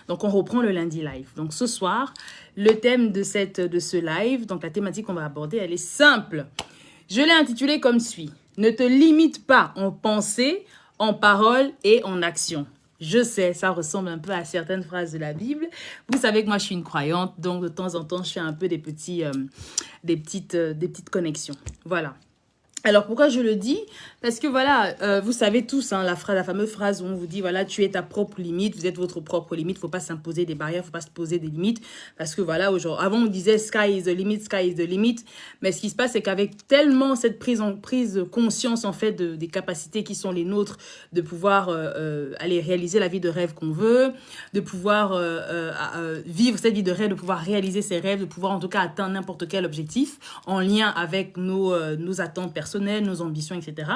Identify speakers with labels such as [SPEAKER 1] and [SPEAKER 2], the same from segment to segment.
[SPEAKER 1] Donc, on reprend le lundi live. Donc, ce soir, le thème de ce live, donc la thématique qu'on va aborder, elle est simple. Je l'ai intitulée comme suit. Ne te limite pas en pensée, en parole et en action. Je sais, ça ressemble un peu à certaines phrases de la Bible. Vous savez que moi, je suis une croyante, donc de temps en temps, je fais un peu des petites connexions. Voilà. Alors, pourquoi je le dis? Parce que voilà, vous savez tous, hein, la fameuse phrase où on vous dit, voilà, tu es ta propre limite, vous êtes votre propre limite, il ne faut pas s'imposer des barrières, il ne faut pas se poser des limites. Parce que voilà, avant on disait sky is the limit, sky is the limit. Mais ce qui se passe, c'est qu'avec tellement cette prise de conscience, en fait, des capacités qui sont les nôtres, de pouvoir aller réaliser la vie de rêve qu'on veut, de pouvoir vivre cette vie de rêve, de pouvoir réaliser ses rêves, de pouvoir en tout cas atteindre n'importe quel objectif en lien avec nos attentes personnelles, nos ambitions, etc.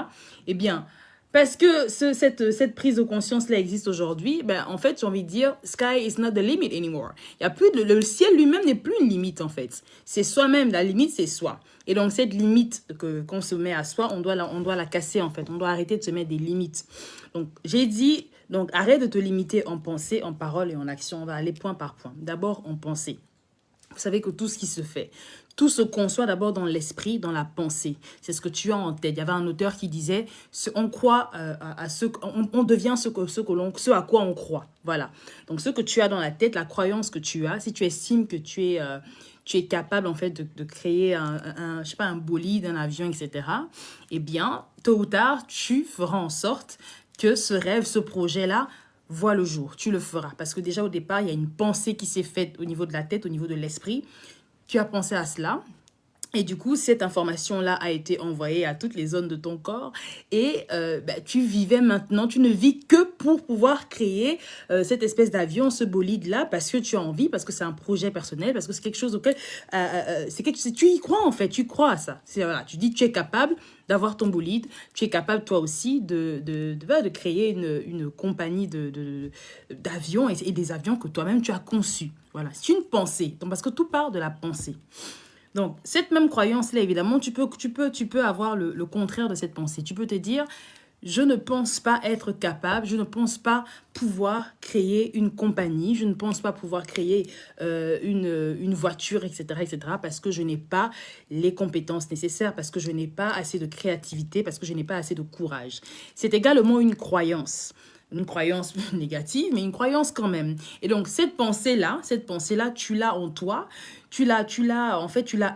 [SPEAKER 1] Eh bien, parce que cette prise de conscience-là existe aujourd'hui, ben, en fait, j'ai envie de dire, sky is not the limit anymore. Il y a plus le ciel lui-même n'est plus une limite, en fait. C'est soi-même, la limite, c'est soi. Et donc, cette limite qu'on se met à soi, on doit la casser, en fait. On doit arrêter de se mettre des limites. Donc, j'ai dit, donc, arrête de te limiter en pensée, en parole et en action. On va aller point par point. D'abord, en pensée. Vous savez que tout ce qui se fait, tout se conçoit d'abord dans l'esprit, dans la pensée. C'est ce que tu as en tête. Il y avait un auteur qui disait, on croit on devient ce à quoi on croit. Voilà. Donc, ce que tu as dans la tête, la croyance que tu as, si tu estimes que tu es capable, en fait, de créer je sais pas, un bolide, un avion, etc., eh bien, tôt ou tard, tu feras en sorte que ce rêve, ce projet-là, vois le jour, tu le feras. Parce que déjà, au départ, il y a une pensée qui s'est faite au niveau de la tête, au niveau de l'esprit. Tu as pensé à cela. Et du coup, cette information-là a été envoyée à toutes les zones de ton corps. Et tu vivais maintenant, tu ne vis que pour pouvoir créer cette espèce d'avion, ce bolide-là, parce que tu as envie, parce que c'est un projet personnel, parce que c'est quelque chose auquel... tu y crois, en fait, tu crois à ça. Voilà, tu dis que tu es capable d'avoir ton bolide, tu es capable, toi aussi, de créer une compagnie d'avions et des avions que toi-même, tu as conçus. Voilà, c'est une pensée. Donc, parce que tout part de la pensée. Donc, cette même croyance-là, évidemment, tu peux avoir le contraire de cette pensée. Tu peux te dire, je ne pense pas être capable, je ne pense pas pouvoir créer une compagnie, je ne pense pas pouvoir créer une voiture, etc., etc., parce que je n'ai pas les compétences nécessaires, parce que je n'ai pas assez de créativité, parce que je n'ai pas assez de courage. C'est également une croyance négative, mais une croyance quand même. Et donc, cette pensée-là, tu l'as en toi, tu l'as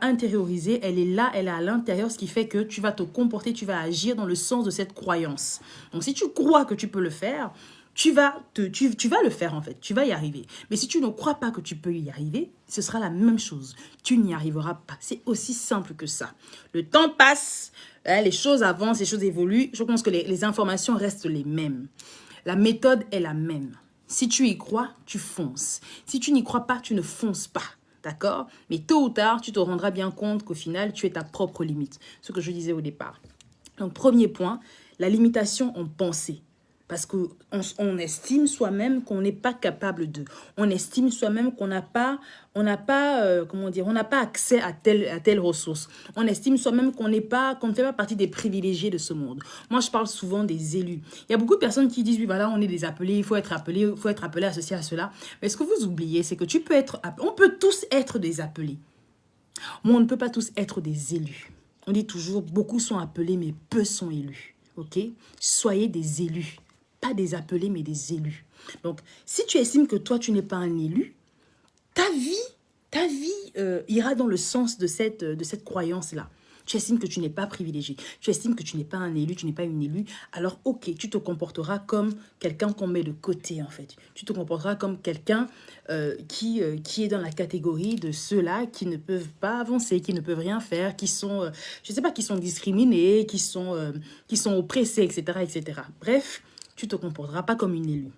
[SPEAKER 1] intériorisée, elle est là, elle est à l'intérieur, ce qui fait que tu vas te comporter, tu vas agir dans le sens de cette croyance. Donc, si tu crois que tu peux le faire, tu vas le faire en fait, tu vas y arriver. Mais si tu ne crois pas que tu peux y arriver, ce sera la même chose. Tu n'y arriveras pas. C'est aussi simple que ça. Le temps passe, les choses avancent, les choses évoluent. Je pense que les informations restent les mêmes. La méthode est la même. Si tu y crois, tu fonces. Si tu n'y crois pas, tu ne fonces pas. D'accord? Mais tôt ou tard, tu te rendras bien compte qu'au final, tu es ta propre limite. Ce que je disais au départ. Donc, premier point, la limitation en pensée. Parce qu'on estime soi-même qu'on n'est pas capable de. On estime soi-même qu'on n'a pas accès à telle ressource. On estime soi-même qu'on ne fait pas partie des privilégiés de ce monde. Moi, je parle souvent des élus. Il y a beaucoup de personnes qui disent, oui, voilà, on est des appelés, il faut être appelé à ceci, à cela. Mais ce que vous oubliez, c'est que on peut tous être des appelés. Mais on ne peut pas tous être des élus. On dit toujours, beaucoup sont appelés, mais peu sont élus. Ok? Soyez des élus. Pas des appelés, mais des élus. Donc, si tu estimes que toi, tu n'es pas un élu, ta vie ira dans le sens de cette croyance-là. Tu estimes que tu n'es pas privilégié. Tu estimes que tu n'es pas un élu, tu n'es pas une élue. Alors, ok, tu te comporteras comme quelqu'un qu'on met de côté, en fait. Tu te comporteras comme quelqu'un qui est dans la catégorie de ceux-là qui ne peuvent pas avancer, qui ne peuvent rien faire, qui sont, je ne sais pas, qui sont discriminés, qui sont oppressés, etc., etc. Bref, tu ne te comporteras pas comme une élue.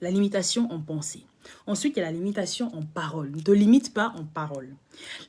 [SPEAKER 1] La limitation en pensée. Ensuite, il y a la limitation en parole. Ne te limite pas en parole.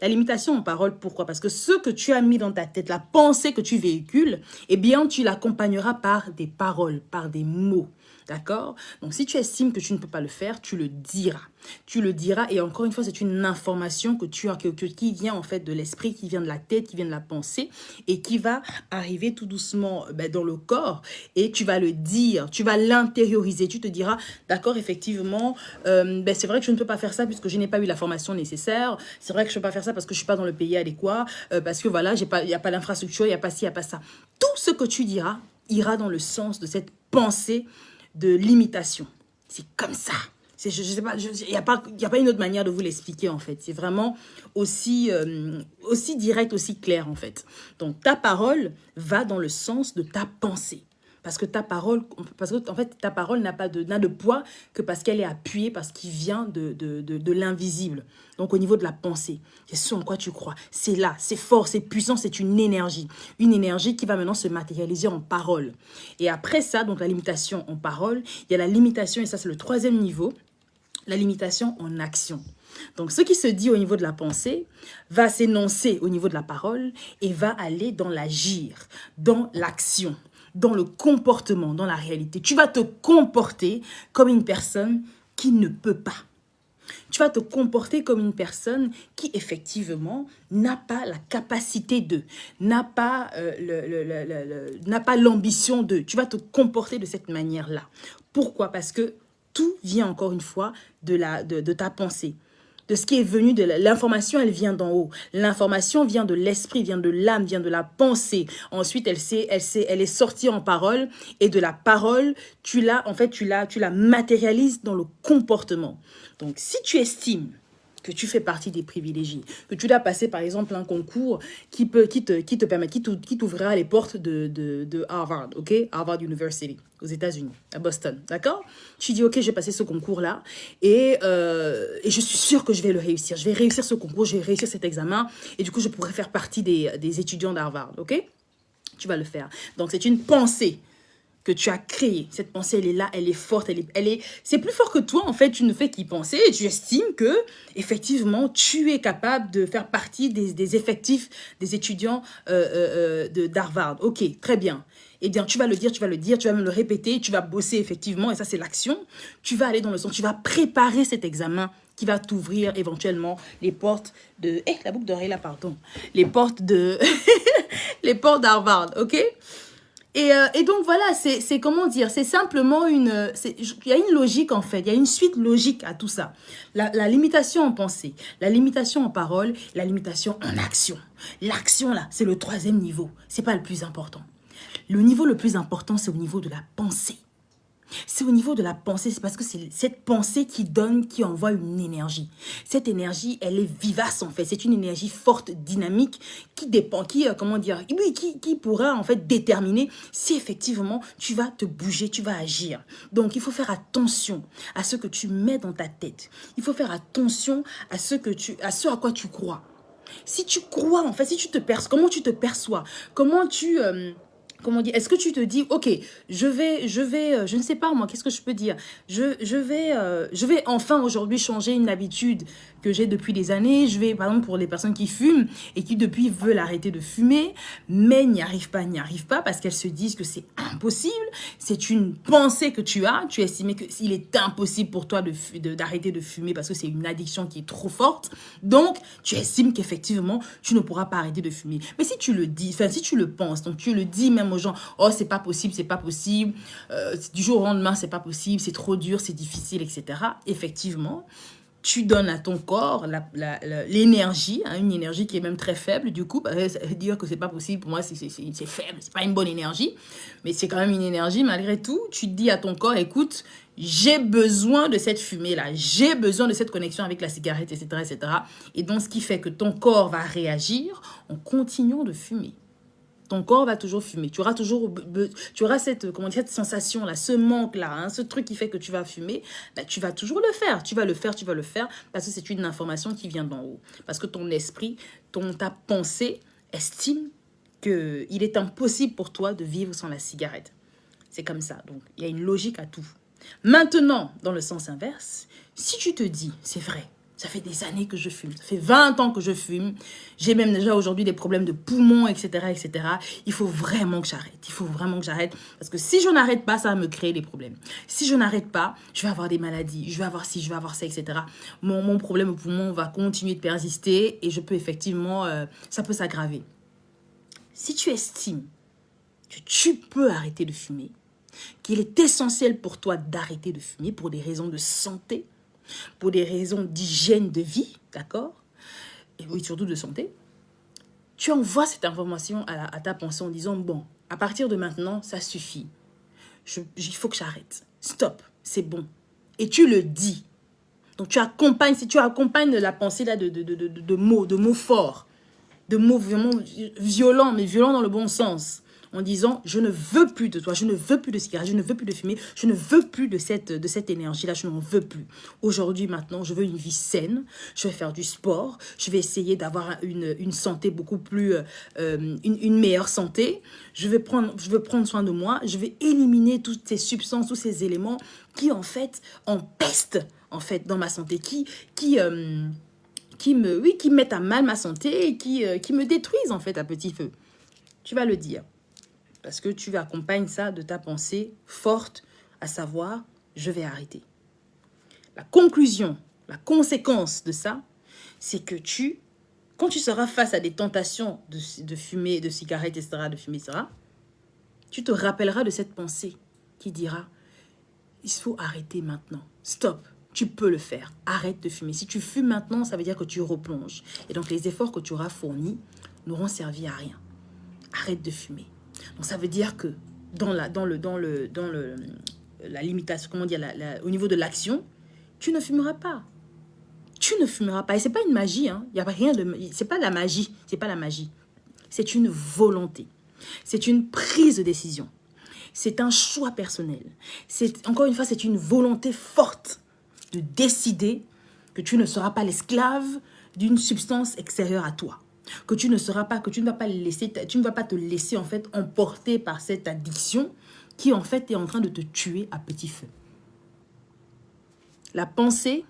[SPEAKER 1] La limitation en parole, pourquoi? Parce que ce que tu as mis dans ta tête, la pensée que tu véhicules, eh bien, tu l'accompagneras par des paroles, par des mots. D'accord? Donc, si tu estimes que tu ne peux pas le faire, tu le diras. Tu le diras et encore une fois, c'est une information que tu as, qui vient en fait de l'esprit, qui vient de la tête, qui vient de la pensée et qui va arriver tout doucement dans le corps et tu vas le dire, tu vas l'intérioriser. Tu te diras, d'accord, effectivement, c'est vrai que je ne peux pas faire ça puisque je n'ai pas eu la formation nécessaire. C'est vrai que je ne peux pas faire ça parce que je ne suis pas dans le pays adéquat, parce que voilà, il n'y a pas d'infrastructure, il n'y a pas ci, il n'y a pas ça. Tout ce que tu diras ira dans le sens de cette pensée de limitation. C'est comme ça. Je sais pas, il n'y a pas une autre manière de vous l'expliquer en fait. C'est vraiment aussi direct, aussi clair en fait. Donc ta parole va dans le sens de ta pensée. Parce que ta parole, en fait, ta parole n'a de poids que parce qu'elle est appuyée, parce qu'il vient de l'invisible. Donc, au niveau de la pensée, c'est ce en quoi tu crois. C'est là, c'est fort, c'est puissant, c'est une énergie. Une énergie qui va maintenant se matérialiser en parole. Et après ça, donc la limitation en parole, il y a la limitation, et ça c'est le 3e niveau, la limitation en action. Donc, ce qui se dit au niveau de la pensée va s'énoncer au niveau de la parole et va aller dans l'agir, dans l'action, dans le comportement, dans la réalité. Tu vas te comporter comme une personne qui ne peut pas. Tu vas te comporter comme une personne qui, effectivement, n'a pas la capacité de, n'a pas l'ambition de. Tu vas te comporter de cette manière-là. Pourquoi? Parce que tout vient, encore une fois, de ta pensée. De ce qui est venu de l'information, elle vient d'en haut. L'information vient de l'esprit, vient de l'âme, vient de la pensée. Ensuite, elle est sortie en parole et de la parole, tu la matérialises dans le comportement. Donc, si tu estimes que tu fais partie des privilégiés, que tu dois passer par exemple un concours qui t'ouvrira les portes de Harvard, ok? Harvard University, aux États-Unis, à Boston, d'accord? Tu dis, ok, je vais passer ce concours-là et je suis sûre que je vais le réussir. Je vais réussir ce concours, je vais réussir cet examen et du coup, je pourrai faire partie des étudiants d'Harvard, ok? Tu vas le faire. Donc, c'est une pensée que tu as créée. Cette pensée, elle est là, elle est forte, c'est plus fort que toi, en fait, tu ne fais qu'y penser et tu estimes que, effectivement, tu es capable de faire partie des effectifs des étudiants d'Harvard. Ok, très bien. Eh bien, tu vas le dire, tu vas même le répéter, tu vas bosser effectivement, et ça, c'est l'action. Tu vas aller dans le sens, tu vas préparer cet examen qui va t'ouvrir éventuellement les portes de... la boucle d'oreille là, pardon. Les portes de... les portes d'Harvard, ok? Et donc voilà, c'est comment dire, c'est simplement il y a une logique en fait, il y a une suite logique à tout ça. La limitation en pensée, la limitation en parole, la limitation en action. L'action là, c'est le 3e niveau, c'est pas le plus important. Le niveau le plus important, c'est au niveau de la pensée. C'est au niveau de la pensée, c'est parce que c'est cette pensée qui envoie une énergie. Cette énergie, elle est vivace en fait. C'est une énergie forte, dynamique, qui pourra en fait déterminer si effectivement tu vas te bouger, tu vas agir. Donc il faut faire attention à ce que tu mets dans ta tête. Il faut faire attention à ce à quoi tu crois. Si tu crois en fait, si tu te perçois, comment tu te perçois, comment dire, est-ce que tu te dis, ok, je ne sais pas moi, qu'est-ce que je peux dire, je vais enfin aujourd'hui changer une habitude que j'ai depuis des années. Je vais, par exemple, pour les personnes qui fument et qui depuis veulent arrêter de fumer, mais n'y arrivent pas parce qu'elles se disent que c'est impossible. C'est une pensée que tu estimais qu'il est impossible pour toi d'arrêter de fumer parce que c'est une addiction qui est trop forte. Donc, tu estimes qu'effectivement, tu ne pourras pas arrêter de fumer. Mais si tu le dis, si tu le penses, donc tu le dis même aux gens, oh, c'est pas possible, du jour au lendemain, c'est pas possible, c'est trop dur, c'est difficile, etc. Effectivement, tu donnes à ton corps l'énergie, une énergie qui est même très faible, du coup, ça veut dire que c'est pas possible, pour moi, c'est faible, c'est pas une bonne énergie, mais c'est quand même une énergie, malgré tout, tu dis à ton corps, écoute, j'ai besoin de cette fumée-là, j'ai besoin de cette connexion avec la cigarette, etc., etc. Et donc, ce qui fait que ton corps va réagir en continuant de fumer. Ton corps va toujours fumer. Tu auras cette sensation-là, ce manque-là, ce truc qui fait que tu vas fumer. Tu vas toujours le faire. Tu vas le faire parce que c'est une information qui vient d'en haut. Parce que ton esprit, ta pensée estime qu'il est impossible pour toi de vivre sans la cigarette. C'est comme ça. Donc, il y a une logique à tout. Maintenant, dans le sens inverse, si tu te dis, c'est vrai, Ça fait des années que je fume. Ça fait 20 ans que je fume. J'ai même déjà aujourd'hui des problèmes de poumons, etc., etc. Il faut vraiment que j'arrête. Il faut vraiment que j'arrête. Parce que si je n'arrête pas, ça va me créer des problèmes. Si je n'arrête pas, je vais avoir des maladies. Je vais avoir ci, je vais avoir ça, etc. Mon problème au poumon va continuer de persister et je peux effectivement... ça peut s'aggraver. Si tu estimes que tu peux arrêter de fumer, qu'il est essentiel pour toi d'arrêter de fumer pour des raisons de santé, pour des raisons d'hygiène de vie, d'accord? Et oui, surtout de santé. Tu envoies cette information à ta pensée en disant, bon, à partir de maintenant, ça suffit. Il faut que j'arrête. Stop, c'est bon. Et tu le dis. Donc, si tu accompagnes la pensée là de mots forts, de mots vraiment violents, mais violents dans le bon sens, en disant, je ne veux plus de toi, je ne veux plus de cigarettes, je ne veux plus de fumer, je ne veux plus de cette énergie-là, je n'en veux plus. Aujourd'hui, maintenant, je veux une vie saine, je vais faire du sport, je vais essayer d'avoir une santé beaucoup plus, une meilleure santé, je veux prendre soin de moi, je vais éliminer toutes ces substances, tous ces éléments qui, en fait, empestent, en fait, dans ma santé, qui mettent à mal ma santé et qui me détruisent, en fait, à petit feu. Tu vas le dire. Parce que tu accompagnes ça de ta pensée forte, à savoir, je vais arrêter. La conclusion, la conséquence de ça, c'est que quand tu seras face à des tentations de fumer, de cigarettes, etc., de fumer, etc., tu te rappelleras de cette pensée qui dira, il faut arrêter maintenant. Stop, tu peux le faire. Arrête de fumer. Si tu fumes maintenant, ça veut dire que tu replonges. Et donc, les efforts que tu auras fournis n'auront servi à rien. Arrête de fumer. Donc, ça veut dire que dans la limitation, comment dire, au niveau de l'action, tu ne fumeras pas. Tu ne fumeras pas. Et ce n'est pas une magie. Hein. Il y a rien de... C'est pas la magie. C'est pas la magie. C'est une volonté. C'est une prise de décision. C'est un choix personnel. Encore une fois, c'est une volonté forte de décider que tu ne seras pas l'esclave d'une substance extérieure à toi. Que tu ne vas pas te laisser en fait emporter par cette addiction qui en fait est en train de te tuer à petit feu. La pensée,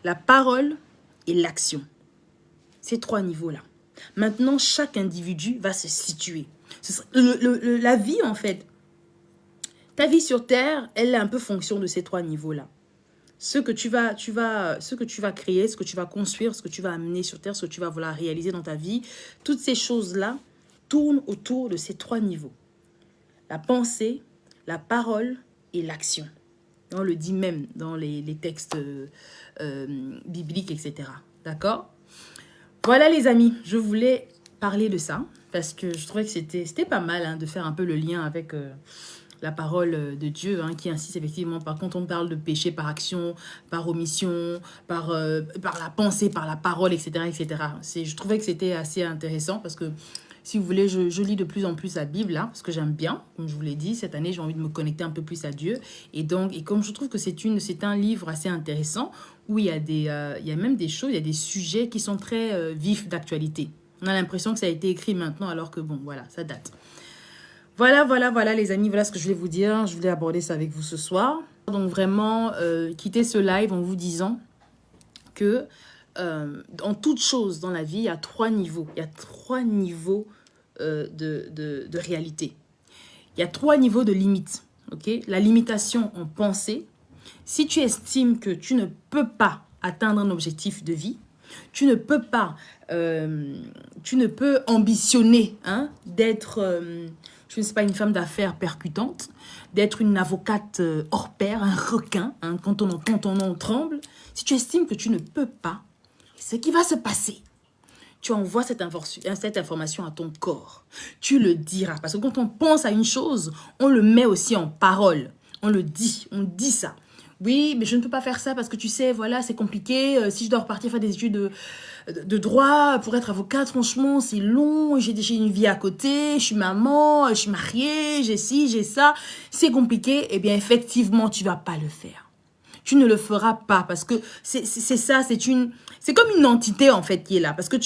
[SPEAKER 1] la parole et l'action. Ces trois niveaux-là. Maintenant, chaque individu va se situer. La vie en fait, ta vie sur Terre, elle est un peu fonction de ces trois niveaux-là. Ce que tu vas créer, ce que tu vas construire, ce que tu vas amener sur Terre, ce que tu vas vouloir réaliser dans ta vie, toutes ces choses-là tournent autour de ces trois niveaux. La pensée, la parole et l'action. On le dit même dans les textes bibliques, etc. D'accord? Voilà les amis, je voulais parler de ça parce que je trouvais que c'était pas mal hein, de faire un peu le lien avec... la parole de Dieu, hein, qui insiste effectivement, quand on parle de péché par action, par omission, par la pensée, par la parole, etc. etc. Je trouvais que c'était assez intéressant parce que, si vous voulez, je lis de plus en plus la Bible, hein, parce que j'aime bien, comme je vous l'ai dit, cette année, j'ai envie de me connecter un peu plus à Dieu. Et comme je trouve que c'est un livre assez intéressant, où il y a même des choses, il y a des sujets qui sont très vifs d'actualité. On a l'impression que ça a été écrit maintenant, alors que bon, voilà, ça date. Voilà les amis, voilà ce que je voulais vous dire. Je voulais aborder ça avec vous ce soir. Donc vraiment, quitter ce live en vous disant que en toute chose dans la vie, il y a trois niveaux. Il y a trois niveaux de réalité. Il y a trois niveaux de limites. Okay? La limitation en pensée. Si tu estimes que tu ne peux pas atteindre un objectif de vie, tu ne peux ambitionner hein, d'être... je ne sais pas, une femme d'affaires percutante, d'être une avocate hors pair, un requin, hein, quand ton nom tremble. Si tu estimes que tu ne peux pas, ce qui va se passer, tu envoies cette information à ton corps. Tu le diras. Parce que quand on pense à une chose, on le met aussi en parole. On le dit, on dit ça. Oui, mais je ne peux pas faire ça parce que tu sais, voilà, c'est compliqué. Si je dois repartir faire des études de droit pour être avocate, franchement, c'est long. J'ai une vie à côté, je suis maman, je suis mariée, j'ai ci, j'ai ça. C'est compliqué. Eh bien, effectivement, tu ne vas pas le faire. Tu ne le feras pas parce que c'est ça, c'est comme une entité en fait qui est là. Parce que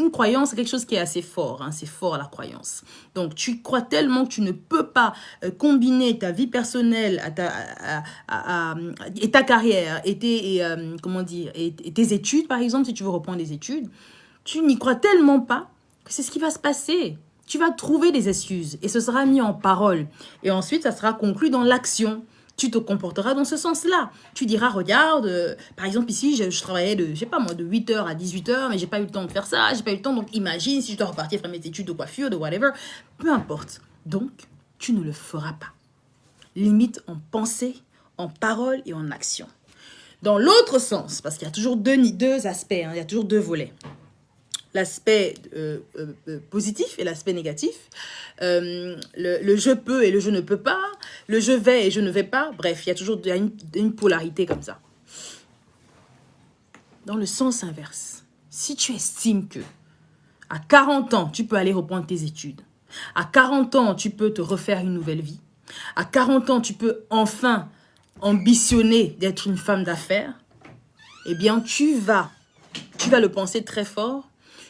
[SPEAKER 1] une croyance, c'est quelque chose qui est assez fort. Hein, c'est fort la croyance. Donc tu crois tellement que tu ne peux pas combiner ta vie personnelle et ta carrière et tes études par exemple, si tu veux reprendre des études. Tu n'y crois tellement pas que c'est ce qui va se passer. Tu vas trouver des excuses et ce sera mis en parole. Et ensuite, ça sera conclu dans l'action. Tu te comporteras dans ce sens-là. Tu diras, regarde, par exemple ici, je travaillais je sais pas moi, de 8h à 18h, mais j'ai pas eu le temps de faire ça, j'ai pas eu le temps, donc imagine si je dois repartir faire mes études de coiffure, de whatever, peu importe. Donc, tu ne le feras pas. Limite en pensée, en parole et en action. Dans l'autre sens, parce qu'il y a toujours deux aspects, hein, il y a toujours deux volets. L'aspect positif et l'aspect négatif, le je peux et le je ne peux pas, le je vais et je ne vais pas, bref, il y a une polarité comme ça. Dans le sens inverse, si tu estimes que à 40 ans, tu peux aller reprendre tes études, à 40 ans, tu peux te refaire une nouvelle vie, à 40 ans, tu peux enfin ambitionner d'être une femme d'affaires, eh bien, tu vas le penser très fort.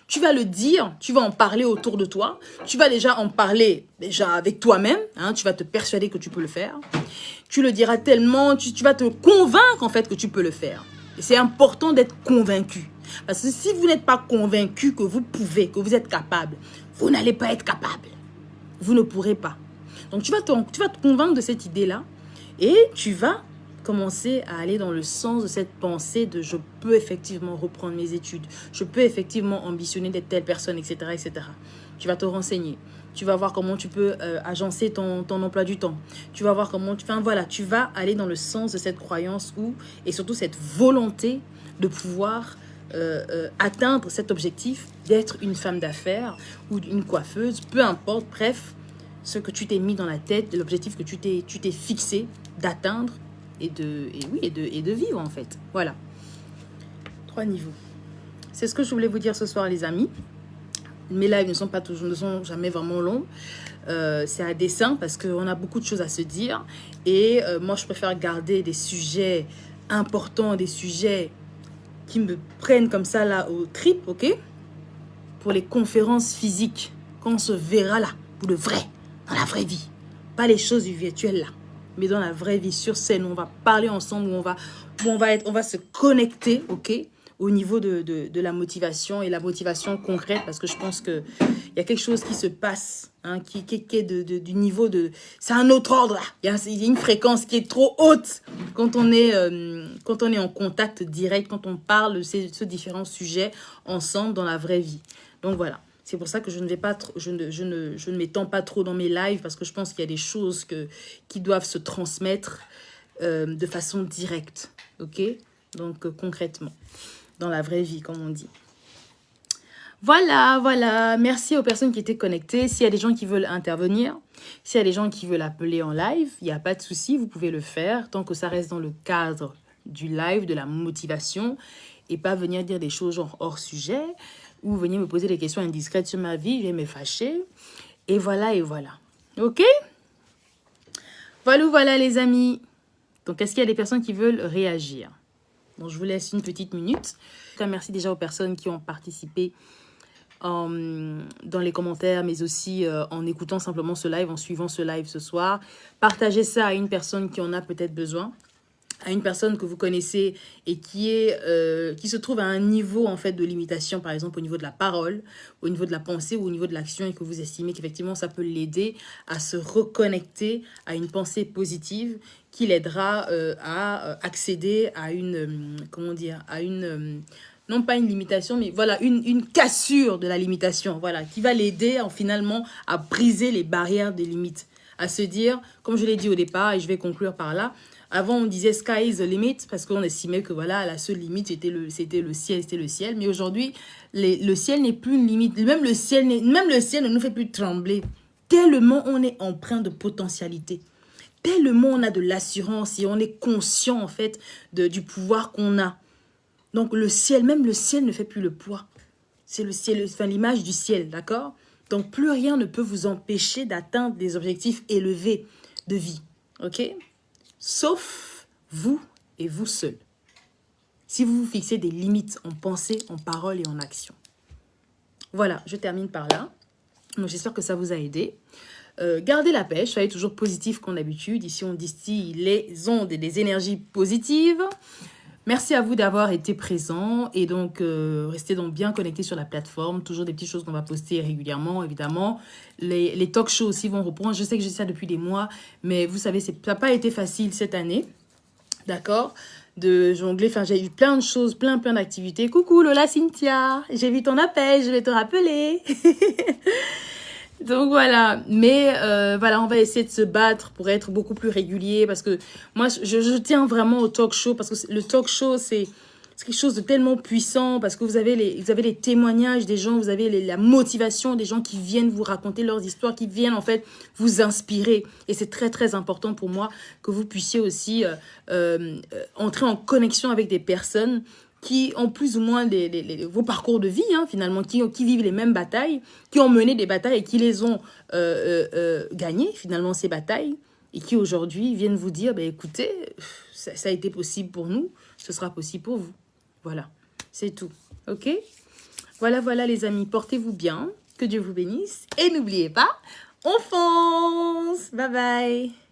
[SPEAKER 1] Tu vas le dire, tu vas en parler autour de toi. Tu vas déjà en parler avec toi-même. Hein, tu vas te persuader que tu peux le faire. Tu le diras tellement, tu vas te convaincre en fait que tu peux le faire. Et c'est important d'être convaincu. Parce que si vous n'êtes pas convaincu que vous pouvez, que vous êtes capable, vous n'allez pas être capable. Vous ne pourrez pas. Donc tu vas te convaincre de cette idée-là et tu vas commencer à aller dans le sens de cette pensée de je peux effectivement reprendre mes études, je peux effectivement ambitionner d'être telle personne, etc., etc. Tu vas te renseigner, tu vas voir comment tu peux agencer ton emploi du temps, tu vas voir comment tu vas aller dans le sens de cette croyance et surtout cette volonté de pouvoir atteindre cet objectif d'être une femme d'affaires ou une coiffeuse, peu importe, bref, ce que tu t'es mis dans la tête, l'objectif que tu t'es fixé d'atteindre et de vivre en fait. Voilà. 3 niveaux. C'est ce que je voulais vous dire ce soir les amis. Mes lives ne sont jamais vraiment longs. C'est à dessein parce qu'on a beaucoup de choses à se dire. Et moi je préfère garder des sujets importants, des sujets qui me prennent comme ça là au trip, ok? Pour les conférences physiques, quand on se verra là, pour le vrai, dans la vraie vie. Pas les choses du virtuel là. Mais dans la vraie vie, sur scène, où on va parler ensemble, où on va se connecter, ok, au niveau de la motivation et la motivation concrète, parce que je pense qu'il y a quelque chose qui se passe, hein, qui est du niveau de... C'est un autre ordre, là. Il y a une fréquence qui est trop haute quand on est en contact direct, quand on parle de ces différents sujets ensemble dans la vraie vie. Donc voilà. C'est pour ça que je ne m'étends pas trop dans mes lives parce que je pense qu'il y a des choses qui doivent se transmettre de façon directe. Ok? Donc concrètement, dans la vraie vie, comme on dit. Voilà. Merci aux personnes qui étaient connectées. S'il y a des gens qui veulent intervenir, s'il y a des gens qui veulent appeler en live, il n'y a pas de souci, vous pouvez le faire tant que ça reste dans le cadre du live, de la motivation et pas venir dire des choses genre hors sujet. Ou venir me poser des questions indiscrètes sur ma vie, je vais me fâcher. Et voilà. Ok? Voilà les amis. Donc, est-ce qu'il y a des personnes qui veulent réagir? Donc, je vous laisse une petite minute. Merci déjà aux personnes qui ont participé dans les commentaires, mais aussi en écoutant simplement ce live, en suivant ce live ce soir. Partagez ça à une personne qui en a peut-être besoin, à une personne que vous connaissez et qui se trouve à un niveau en fait de limitation, par exemple au niveau de la parole, au niveau de la pensée ou au niveau de l'action et que vous estimez qu'effectivement ça peut l'aider à se reconnecter à une pensée positive qui l'aidera à accéder à une, non pas une limitation, mais voilà, une cassure de la limitation, voilà, qui va l'aider finalement à briser les barrières des limites, à se dire, comme je l'ai dit au départ et je vais conclure par là, avant, on disait sky is the limit parce qu'on estimait que voilà, la seule limite, c'était le ciel. Mais aujourd'hui, le ciel n'est plus une limite. Même le ciel ne nous fait plus trembler. Tellement on est empreint de potentialité. Tellement on a de l'assurance et on est conscient, en fait, du pouvoir qu'on a. Donc, même le ciel ne fait plus le poids. C'est le ciel, enfin, l'image du ciel, d'accord? Donc, plus rien ne peut vous empêcher d'atteindre des objectifs élevés de vie. OK? Sauf vous et vous seul. Si vous vous fixez des limites en pensée, en parole et en action. Voilà, je termine par là. Donc, j'espère que ça vous a aidé. Gardez la pêche, soyez toujours positif comme d'habitude. Ici, on distille les ondes et les énergies positives. Merci à vous d'avoir été présents et donc restez donc bien connectés sur la plateforme. Toujours des petites choses qu'on va poster régulièrement, évidemment. Les talk shows aussi vont reprendre. Je sais que je dis ça depuis des mois, mais vous savez, ça n'a pas été facile cette année. D'accord? De jongler, enfin j'ai eu plein de choses, plein d'activités. Coucou Lola Cynthia, j'ai vu ton appel, je vais te rappeler. Donc voilà, mais voilà, on va essayer de se battre pour être beaucoup plus régulier parce que moi, je tiens vraiment au talk show parce que le talk show, c'est quelque chose de tellement puissant parce que vous avez les témoignages des gens, vous avez la motivation des gens qui viennent vous raconter leurs histoires, qui viennent en fait vous inspirer. Et c'est très important pour moi que vous puissiez aussi entrer en connexion avec des personnes qui ont plus ou moins vos parcours de vie, hein, finalement, qui vivent les mêmes batailles, qui ont mené des batailles et qui les ont gagnées, finalement, ces batailles, et qui aujourd'hui viennent vous dire, bah, écoutez, ça a été possible pour nous, ce sera possible pour vous. Voilà, c'est tout, ok? Voilà les amis, portez-vous bien, que Dieu vous bénisse, et n'oubliez pas, on fonce! Bye bye!